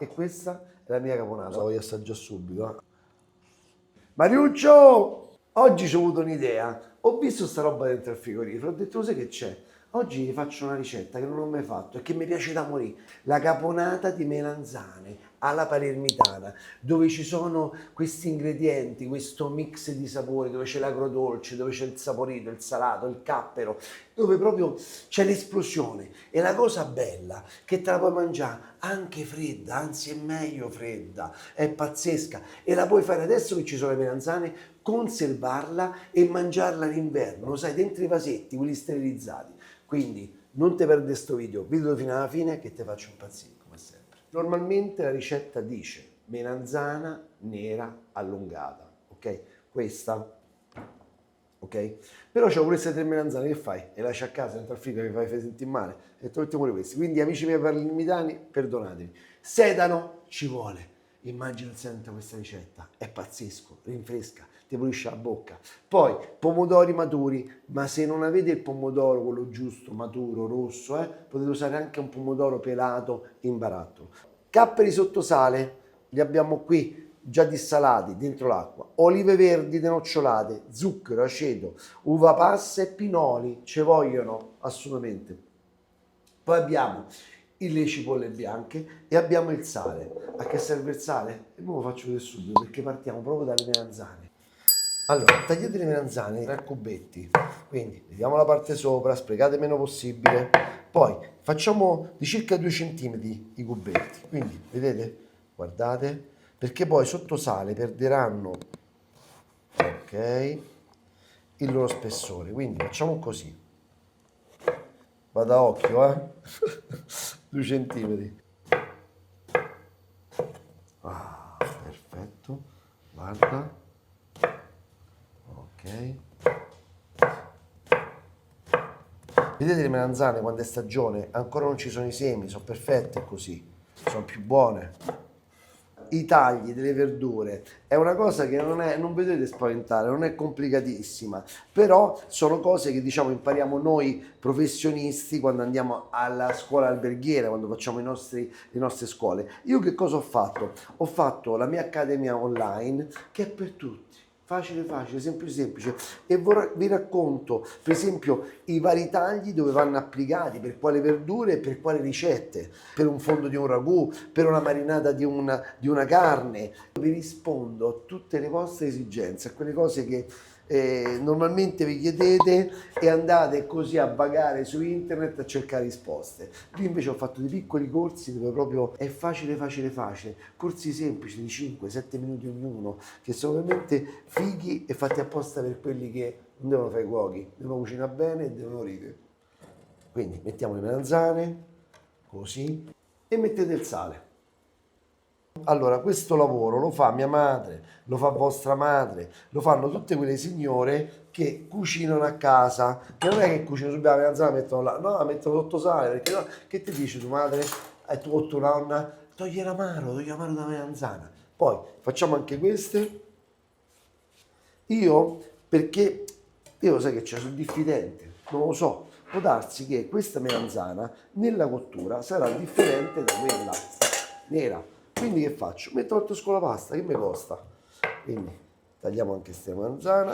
e questa è la mia caponata. La voglio assaggiare subito. Mariuccio, oggi ci ho avuto un'idea. Ho visto sta roba dentro il frigorifero, ho detto, sai che c'è? Oggi faccio una ricetta che non ho mai fatto e che mi piace da morire. La caponata di melanzane alla palermitana, dove ci sono questi ingredienti, questo mix di sapori, dove c'è l'agrodolce, dove c'è il saporito, il salato, il cappero, dove proprio c'è l'esplosione. E la cosa bella che te la puoi mangiare anche fredda, anzi è meglio fredda, è pazzesca. E la puoi fare adesso che ci sono le melanzane, conservarla e mangiarla l'inverno, sai, dentro i vasetti, quelli sterilizzati. Quindi non ti perdere sto video, vedo fino alla fine che ti faccio impazzire come sempre. Normalmente la ricetta dice melanzana nera allungata, ok? Questa, ok? Però c'ho pure queste 3 melanzane, che fai? Le lasci a casa dentro al frigo, mi fai sentire male e ti metto pure questi. Quindi amici miei palermitani, perdonatemi. Sedano ci vuole. Immagina sempre questa ricetta, è pazzesco, rinfresca, ti pulisce la bocca. Poi pomodori maturi, ma se non avete il pomodoro quello giusto, maturo, rosso, potete usare anche un pomodoro pelato in barattolo. Capperi sotto sale, li abbiamo qui già dissalati dentro l'acqua, olive verdi denocciolate, zucchero, aceto, uva passa e pinoli, ci vogliono assolutamente. Poi abbiamo le cipolle bianche e abbiamo il sale. A che serve il sale? E ora lo faccio vedere subito perché partiamo proprio dalle melanzane. Allora, tagliate le melanzane in 3 cubetti, quindi vediamo la parte sopra, sprecate meno possibile, poi facciamo di circa 2 cm i cubetti, quindi vedete? Guardate, perché poi sotto sale perderanno, ok, il loro spessore, quindi facciamo così. Vado a occhio, 2 centimetri. Ah, perfetto. Guarda. Ok. Vedete le melanzane quando è stagione? Ancora non ci sono i semi, sono perfette così. Sono più buone. I tagli delle verdure è una cosa che non vedete spaventare, non è complicatissima, però sono cose che diciamo impariamo noi professionisti quando andiamo alla scuola alberghiera, quando facciamo le nostre scuole. Io che cosa ho fatto? Ho fatto la mia accademia online che è per tutti. Facile, facile, semplice, semplice. E vi racconto, per esempio, i vari tagli dove vanno applicati, per quale verdure e per quali ricette, per un fondo di un ragù, per una marinata di una carne. Vi rispondo a tutte le vostre esigenze, a quelle cose che normalmente vi chiedete e andate così a vagare su internet a cercare risposte. Io invece ho fatto dei piccoli corsi dove proprio è facile, facile, facile, corsi semplici di 5-7 minuti ognuno, che sono veramente fighi e fatti apposta per quelli che non devono fare i cuochi, devono cucinare bene e devono ridere. Quindi mettiamo le melanzane, così, e mettete il sale. Allora, questo lavoro lo fa mia madre, lo fa vostra madre, lo fanno tutte quelle signore che cucinano a casa, che non è che cucinano subito la melanzana e la mettono là, no, la mettono sotto sale, perché no, che ti dice tua madre e tu, tua nonna? Togli l'amaro da melanzana. Poi facciamo anche queste. Io, perché io sai che c'è, sono diffidente, non lo so, può darsi che questa melanzana nella cottura sarà differente da quella nera. Quindi che faccio? Metto l'altro scolapasta, che mi costa? Quindi tagliamo anche questa melanzana.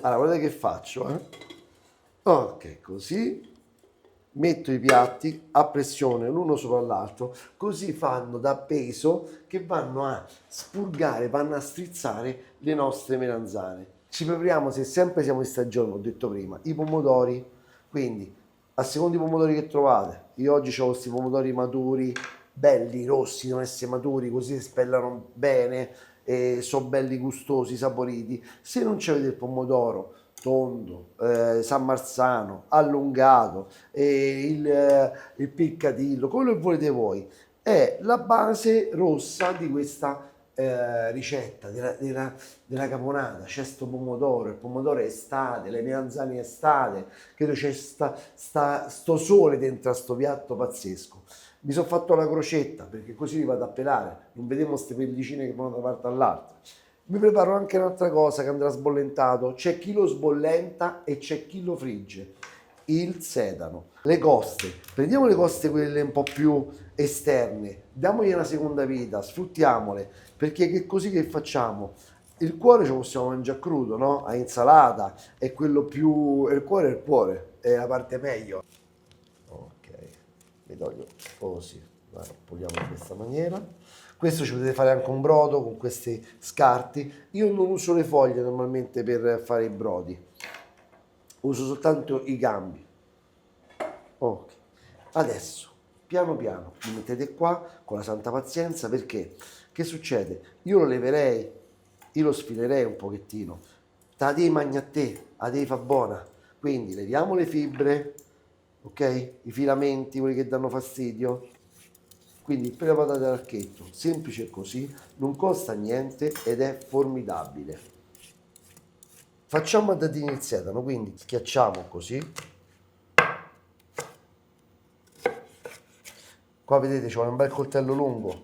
Allora, guardate che faccio, Ok, così. Metto i piatti a pressione l'uno sopra l'altro, così fanno da peso che vanno a spurgare, vanno a strizzare le nostre melanzane. Ci prepariamo, se sempre siamo in stagione, ho detto prima, i pomodori, quindi a seconda dei pomodori che trovate, io oggi ho questi pomodori maturi, belli, rossi, devono essere maturi, così si spellano bene, sono belli gustosi, saporiti. Se non c'avete il pomodoro tondo, San Marzano, allungato, il piccadillo, quello che volete voi, è la base rossa di questa ricetta della caponata. C'è sto pomodoro, il pomodoro è estate, le melanzane estate, credo c'è sto sole dentro a sto piatto pazzesco. Mi sono fatto la crocetta perché così li vado a pelare, non vediamo queste pellicine che vanno da una parte all'altra. Vi preparo anche un'altra cosa che andrà sbollentato. C'è chi lo sbollenta e c'è chi lo frigge. Il sedano. Le coste. Prendiamo le coste quelle un po' più esterne, diamogli una seconda vita, sfruttiamole, perché è così che facciamo. Il cuore ce lo possiamo mangiare crudo, no? A insalata, è quello più... il cuore, è la parte meglio. Ok, mi toglio così, puliamo in questa maniera. Questo ci potete fare anche un brodo con questi scarti. Io non uso le foglie normalmente per fare i brodi, uso soltanto i gambi. Ok, adesso piano piano li mettete qua con la santa pazienza, perché che succede? Io lo leverei, io lo sfilerei un pochettino, te devi mangiare a te, la devi fa buona, quindi leviamo le fibre, ok? I filamenti, quelli che danno fastidio. Quindi per la patata d'archetto, semplice così, non costa niente ed è formidabile. Facciamo a dadini il sedano, quindi schiacciamo così. Qua vedete c'è un bel coltello lungo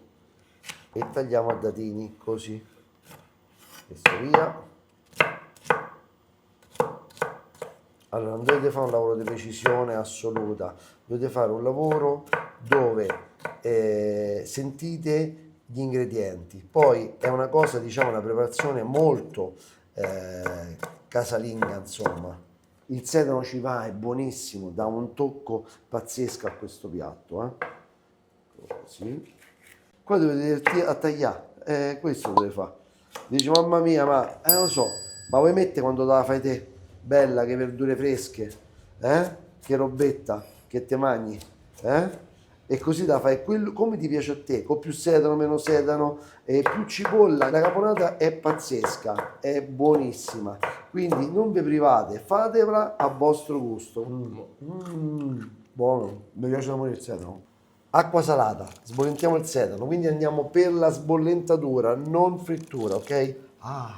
e tagliamo a dadini così. Questo via. Allora non dovete fare un lavoro di precisione assoluta, dovete fare un lavoro dove sentite gli ingredienti. Poi è una cosa, diciamo, una preparazione molto casalinga, insomma. Il sedano ci va, è buonissimo, dà un tocco pazzesco a questo piatto. Così. Qua dovete a tagliare, questo dovete fare. Dici, mamma mia, ma non lo so, ma vuoi mettere quando te la fai te? Bella, che verdure fresche, che robetta, che te mangi, e così la fai quello, come ti piace a te, con più sedano, meno sedano, più cipolla. La caponata è pazzesca, è buonissima, quindi non vi private, fatevela a vostro gusto. Buono, mi piace da morire il sedano. Acqua salata, sbollentiamo il sedano, quindi andiamo per la sbollentatura, non frittura, ok?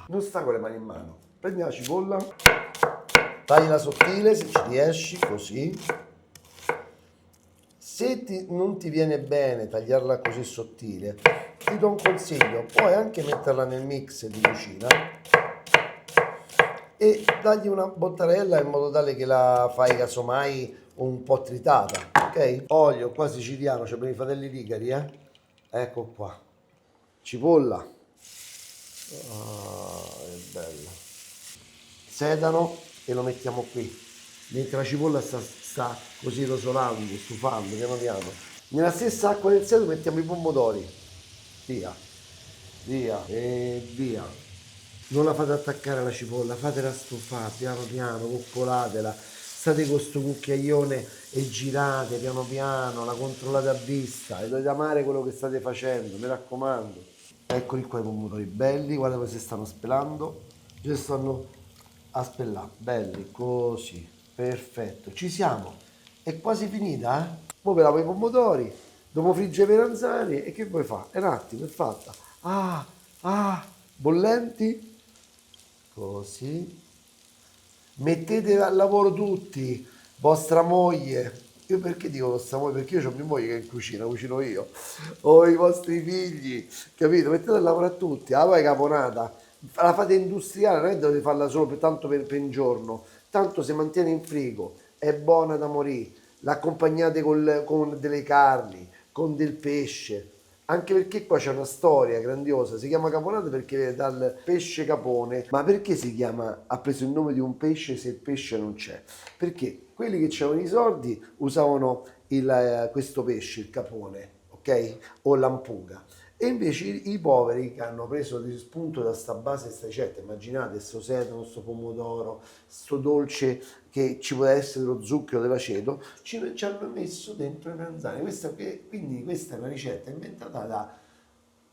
Non sta con le mani in mano. Prendi la cipolla, tagliala sottile se ci riesci, così. Se non ti viene bene tagliarla così sottile, ti do un consiglio, puoi anche metterla nel mix di cucina e dargli una bottarella in modo tale che la fai casomai un po' tritata, ok? Olio qua siciliano, c'è per i fratelli ligari, ecco qua. Cipolla, è bella. Sedano e lo mettiamo qui. Mentre la cipolla sta così rosolando, stufando, piano piano. Nella stessa acqua del sedano mettiamo i pomodori. Via, via e via. Non la fate attaccare alla cipolla, fatela stufare piano piano, coccolatela, state con questo cucchiaione e girate piano piano, la controllate a vista e dovete amare quello che state facendo, mi raccomando. Eccoli qua i pomodori belli, guarda come si stanno spelando, già stanno a spellare, belli, così, perfetto, ci siamo, è quasi finita, Ora pelavo i pomodori, dopo frigge i melanzane e che vuoi fare? È un attimo, è fatta. Bollenti, così. Mettete al lavoro tutti, vostra moglie. Io perché dico vostra moglie? Perché io ho mia moglie che è in cucina, cucino io. O i vostri figli, capito? Mettete al lavoro a tutti. Ah, poi caponata, la fate industriale, non è che dovete farla solo per un giorno. Tanto si mantiene in frigo, è buona da morire. L'accompagnate con delle carni, con del pesce. Anche perché qua c'è una storia grandiosa, si chiama caponata perché viene dal pesce capone, ma perché si chiama, ha preso il nome di un pesce se il pesce non c'è? Perché quelli che c'erano i soldi usavano questo pesce, il capone, ok? O l'ampuga. E invece i poveri che hanno preso di spunto da sta base, sta ricetta, immaginate sto sedano, sto pomodoro, sto dolce che ci può essere lo zucchero dell'aceto, ci hanno messo dentro i melanzane. Quindi questa è una ricetta inventata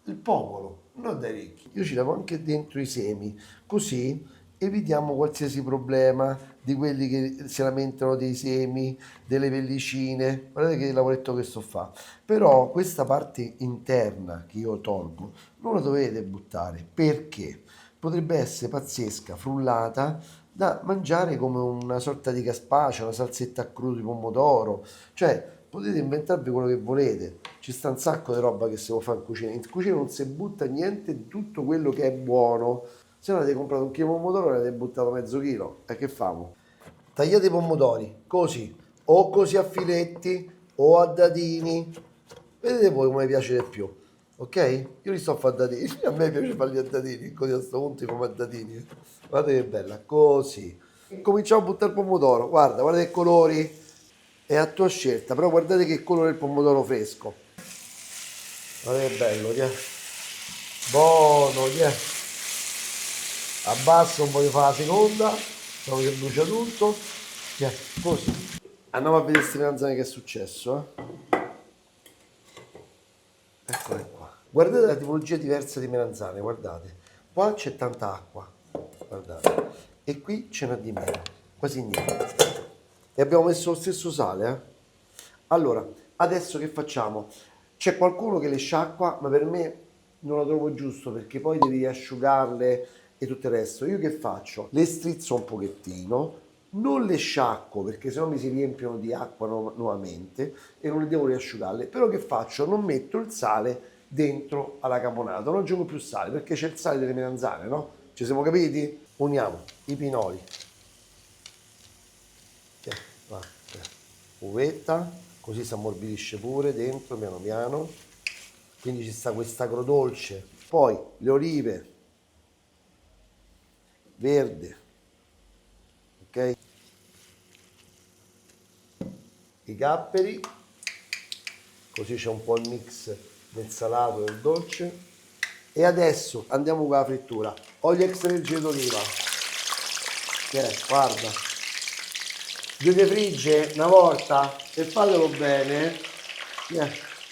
dal popolo, non dai ricchi. Io ci lavo anche dentro i semi, così evitiamo qualsiasi problema di quelli che si lamentano dei semi, delle pellicine. Guardate che lavoretto che sto fa. Però questa parte interna che io tolgo non la dovete buttare perché potrebbe essere pazzesca, frullata da mangiare come una sorta di gazpacho, una salsetta a crudo di pomodoro, cioè potete inventarvi quello che volete. Ci sta un sacco di roba che si può fare in cucina. In cucina non si butta niente di tutto quello che è buono. Se no avete comprato un chilo di pomodoro e avete buttato mezzo chilo. E che famo? Tagliate i pomodori così, o così a filetti, o a dadini. Vedete voi come vi piace di più. Ok? Io li sto a fare a dadini. A me piace farli a dadini. Così a questo punto li faccio a dadini. Guardate che bella. Così. Cominciamo a buttare il pomodoro. Guarda che colori. È a tua scelta, però guardate che colore è il pomodoro fresco. Guardate che bello, yeah. Buono, yeah. Abbasso un po' di fare la seconda, dopo che brucia tutto. Yeah. Così. Andiamo a vedere queste melanzane che è successo. Eccole qua. Guardate la tipologia diversa di melanzane, guardate. Qua c'è tanta acqua, guardate. E qui ce n'è di meno, quasi niente. E abbiamo messo lo stesso sale, eh? Allora, adesso che facciamo? C'è qualcuno che le sciacqua, ma per me non lo trovo giusto perché poi devi asciugarle e tutto il resto. Io che faccio? Le strizzo un pochettino, non le sciacquo perché sennò mi si riempiono di acqua nuovamente e non le devo riasciugarle. Però che faccio? Non metto il sale dentro alla caponata, non aggiungo più sale perché c'è il sale delle melanzane, no? Ci siamo capiti? Uniamo i pinoli. Uvetta, così si ammorbidisce pure dentro piano piano, quindi ci sta questo agrodolce. Poi le olive verde, ok? I capperi, così c'è un po' il mix del salato e del dolce. E adesso andiamo con la frittura. Olio extravergine d'oliva, guarda. Due le frigge una volta e fatelo bene.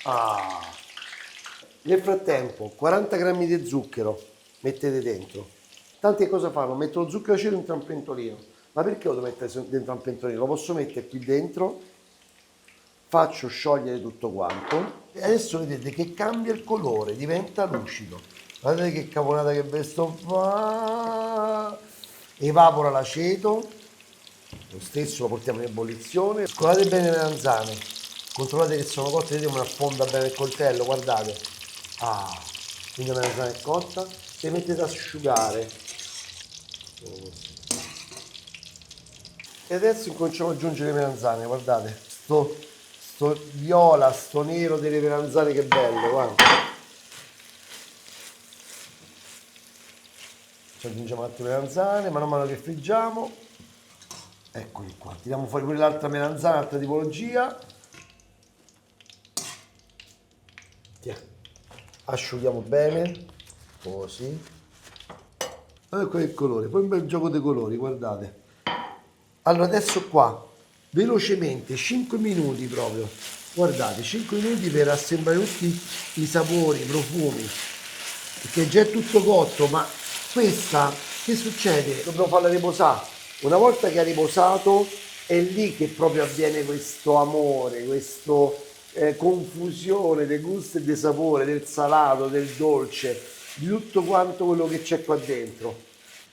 Ah. Nel frattempo 40 grammi di zucchero mettete dentro. Tante cose fanno, metto lo zucchero acero dentro un pentolino. Ma perché lo devo mettere dentro un pentolino? Lo posso mettere qui dentro, faccio sciogliere tutto quanto e adesso vedete che cambia il colore, diventa lucido. Guardate che caponata che bello sto fa! Evapora l'aceto. Lo stesso lo portiamo in ebollizione. Scolate bene le melanzane, controllate che sono cotte, vedete come affonda bene il coltello, guardate. Ah, quindi la melanzana è cotta, se mettete ad asciugare. E adesso incominciamo ad aggiungere le melanzane, guardate. Sto viola, sto nero delle melanzane, che bello, guarda. Ci aggiungiamo altre melanzane, man mano che friggiamo. Eccoli qua, tiriamo fuori pure l'altra melanzana, altra tipologia. Asciughiamo bene, così. Ecco il colore, poi un bel gioco dei colori, guardate. Allora adesso qua, velocemente, 5 minuti proprio. Guardate, 5 minuti per assemblare tutti i sapori, i profumi. Perché già è tutto cotto, ma questa, che succede? Dobbiamo farla riposare. Una volta che ha riposato è lì che proprio avviene questo amore, questa confusione dei gusti e dei sapori, del salato, del dolce, di tutto quanto quello che c'è qua dentro.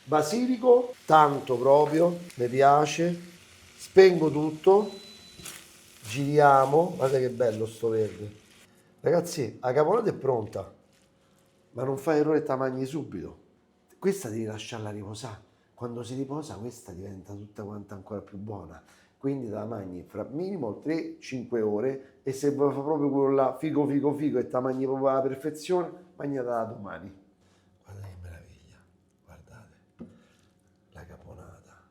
Basilico, tanto proprio, mi piace. Spengo tutto, giriamo, guardate che bello sto verde. Ragazzi, la caponata è pronta, ma non fai errore e te la mangi subito. Questa devi lasciarla riposare. Quando si riposa questa diventa tutta quanta ancora più buona, quindi te la mangi fra minimo 3-5 ore e se vuoi fare proprio quello là figo e te la mangi proprio alla perfezione, mangiatela domani. Guardate che meraviglia, guardate la caponata,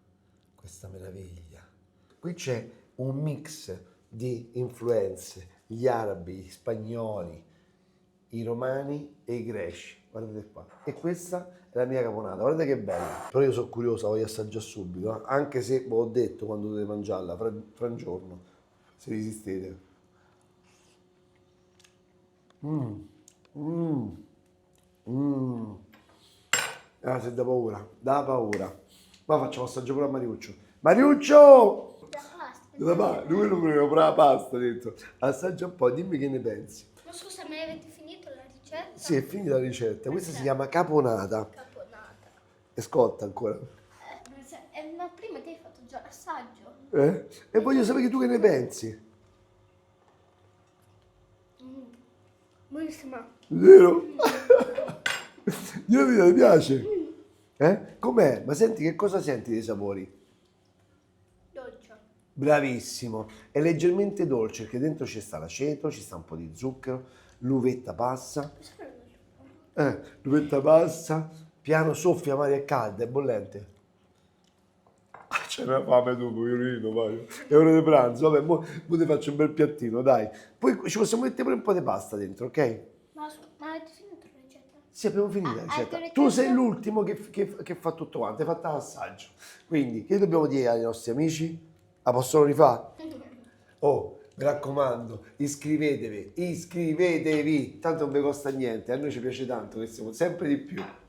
questa meraviglia. Qui c'è un mix di influenze, gli arabi, gli spagnoli, i romani e i greci, guardate qua. E questa è la mia caponata, guardate che bella. Però io sono curiosa, voglio assaggiare subito, anche se ho detto quando dovete mangiarla, fra un giorno, se resistete. Ah, se da paura, da paura. Ma facciamo assaggio pure a Mariuccio. Mariuccio! Lui non voleva pure la pasta dentro. Assaggia un po', dimmi che ne pensi. Ma scusa, ma avete finito la ricetta? Sì, è finita la ricetta. Questa si chiama caponata. Caponata. È scotta ancora. Ma prima ti hai fatto già l'assaggio? E voglio sapere tu che ne pensi. buonissima. Vero? Dio mio, ti piace? Com'è? Ma senti, che cosa senti dei sapori? Dolce. Bravissimo, è leggermente dolce perché dentro ci sta l'aceto, ci sta un po' di zucchero, l'uvetta passa, l'uvetta passa, piano soffia, Maria è calda, è bollente. Ah, c'è una fame tu, poverino, vai. È ora di pranzo, vabbè, mo ti faccio un bel piattino, dai. Poi ci possiamo mettere pure un po' di pasta dentro, ok? Ma avete finito la ricetta? Sì, abbiamo finito la Ah, ricetta. anche le Tu sei cose- l'ultimo che fa tutto quanto, hai fatto l'assaggio. Quindi, che dobbiamo dire ai nostri amici? La possono rifare? Oh, mi raccomando, iscrivetevi, tanto non vi costa niente, a noi ci piace tanto che siamo sempre di più.